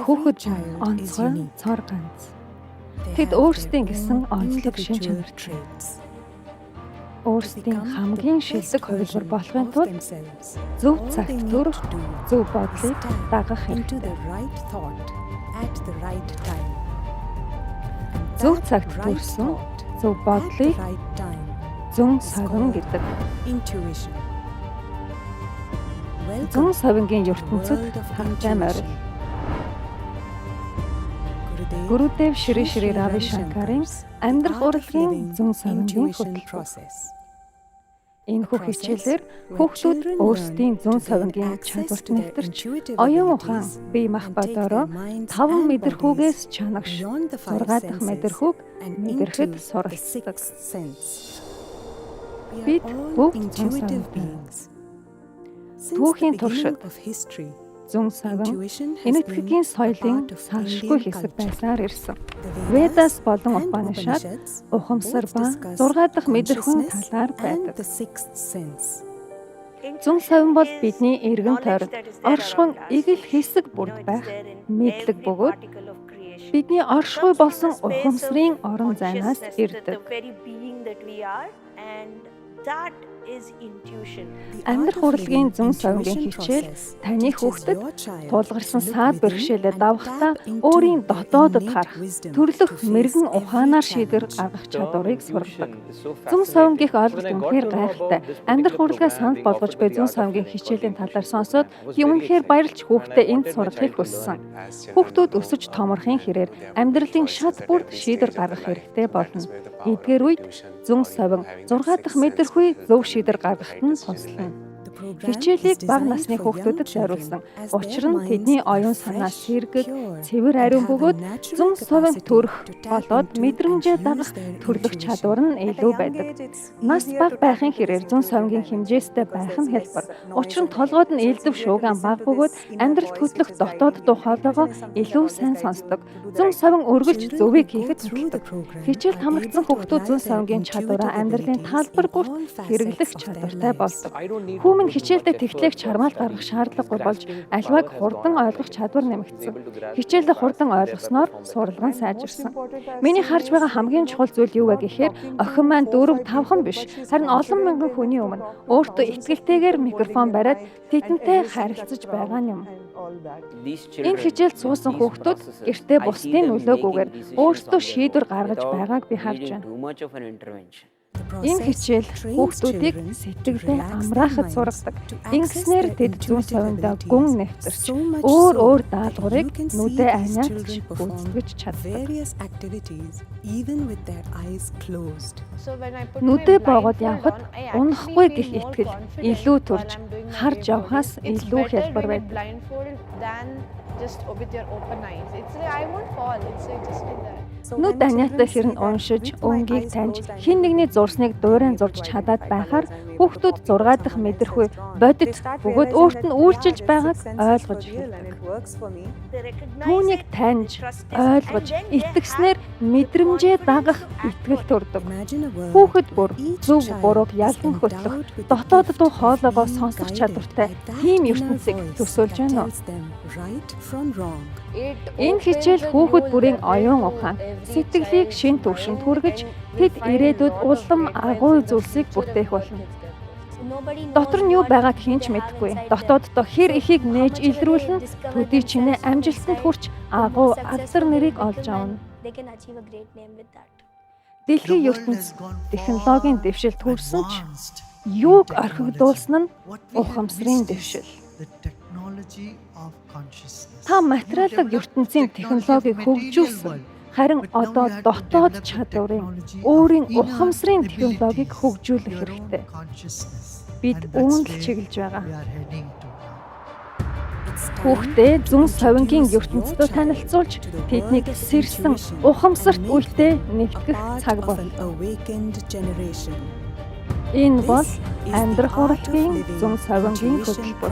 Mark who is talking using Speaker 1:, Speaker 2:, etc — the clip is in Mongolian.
Speaker 1: Хүүхэд онцгой цор ганц. Тэд өөрсдийн гэсэн онцлог шин чанартай. Өөрсдийн хамгийн шилдэг хувилбар болохын тулд зөв цагт төрөх, зөв бодлыг дагах хэрэгтэй. Зөв цагт төрсөн зөв бодлыг зүүн совин гэдэг. Зүүн совингийн ертөнцид хангай морил. Гурудев Шри Рави Шанкарын амьдрах урлагийн зүүн совингийн хөтөлбөр. Энэхүү хичээлээр хүүхдүүд өөрсдийн зүүн совингийн чадварт нэвтэрч оюун ухаан бие махбодороо 5 мэдрэхүүгээс чанагш 6 дахь мэдрэхүүг мэдрэхэд суралцдаг. Бид бүгд зүүн совин. Түүхийн туршид зүүн совин энэтхэгийн соёлын салшгүй хэсэг байсаар ирсэн. Ведас болон Упанишад ухамсар ба 6 дахь мэдрэхүйн талаар байдаг. Зүүн совин бол бидний эргэн тойронд оршихуйн эгэл хэсэг бүрд байх мэдлэг бөгөөд бидний оршихуй болсон ухамсарын орон зайнаас ирдэг. Амьдрах урлагийн зүүн совингийн хичээл таны хүүхдэд тулгарсан саад бэрхшээлээ давахдаа өөрийн дотоодод харах, төрлөх мэрэгэн ухаанаар шийдвэр гаргах чадварыг сургадаг. Зүүн совингийнх ойлголт үнэхээр гайхалтай. Амьдрах урлагаа санал болгож буй зүүн совингийн хичээлийн талаар сонсоод үнэхээр баярлж хүүхдэд энд сургахыг хүссэн. Хүүхдүүд өсөж томорхын хэрээр амьдралын шат бүрд шийдвэр гаргах хэрэгтэй болно. Эдгээр үед зүүн совин 6 дахь мэдрэхүй зөв шийдвэр гаргахад нь туслана. Хичээлийг бага насны хүүхдүүдэд зориулсан. Учир нь тэдний оюун санаа сэргэг, цэвэр ариун бөгөөд зүүн совин төрөх болоод мэдрэмжээ дагах төрлөх чадвар нь илүү байдаг. Нас бага байхын хэрээр зүүн совингийн хэмжээстэй байх нь хэлбэр. Учир нь толгойд нь элдэв шууган бага бөгөөд амьдралд хөтлөх дотоод дуу хоолойгоо илүү сайн сонсдог. Зүүн совин өргөлж зөвийг хийхэд суралцдаг. Хичээлд хамрагдсан хүүхдүүд зүүн совингийн чадвараа амьдралын талбар бүрт хэрэглэх чадвартай болдог. Хүүмэн хичээлдээ тэгтлээх чармаал гаргах шаардлагагүй болж аливааг хурдан ойлгох чадвар нэмэгдсэн. Хичээлдээ хурдан ойлгосноор суралган сайжирсан. Миний харж байгаа хамгийн чухал зүйл юу вэ гэхээр охин маань 4-5хан биш, харин олон мянган хүний өмнө өөртөө итгэлтэйгээр микрофон бариад тэдэнтэй харилцаж байгаа юм. Энэ хичээлд суусан хүүхдүүд гэртээ бусдын нөлөөгүйгээр өөрсдөө шийдвэр гаргаж байгааг би харж байна. Энэ хичээл хүүхдүүдийг сэтгэлдээ амраахад сургадаг. Ингэснээр тэд зүүн совиндаа гүн нэвтэрч өөр даалгаврыг нүдээ аниалж гүйцэтгэж чаддаг. Нүдээ боогод явхад унахгүй гэх итгэл илүү төрж харж явхаас илүү хялбар байдаг. Нүд аниатай хэрн уншиж, өнгийг таньж, хэн нэгний зурсныг дуурайн зурж чадаад байхаар хүүхдүүд 6 дахь мэдрэхүй бодит бөгөөд өөрт нь үйлчилж байгааг ойлгож эхэлдэг. Түүнийг таньж, ойлгож, итгэснээр мэдрэмжээ дагах итгэл төрдөг. Хүүхэд бүр зөв бурууг ялган хөтлөх, дотоод дуу хоолойгоо сонсох чадвартай тийм ертөнцийг төсөөлж байна уу? Энэ хичээл хүүхэд бүрийн оюун ухаан, сэтгэлийг шин түвшинд хүргэж, тэд ирээдүйд улам агуу зүйлсийг бүтээх болно. Дотор нь юу байгааг хэн ч мэдэхгүй. Дотооддоо хэр ихийг нээж илрүүлнэ, төдий чинээ амжилтанд хүрч агуу алдар нэрийг олж авна. Дэлхийн ертөнц технологийн дэвшилд хүрсэн ч юуг орхигдуулсан нь ухамсарын дэвшил. Та материалын ертөнцийн технологиг хөгжүүлсэн. Харин одоо дотоод чадварын өөрийн ухамсарын технологиг хөгжүүлэх хэрэгтэй. Бид үүнд л чиглэж байгаа. Хүүхдээ зүүн совингийн ертөнцтэй танилцуулж, тэднийг сэрсэн ухамсарт үедээ нэгтгэх цаг болно. Энэ бол амьдрах урлагийн зүүн совингийн хөтөлбөр.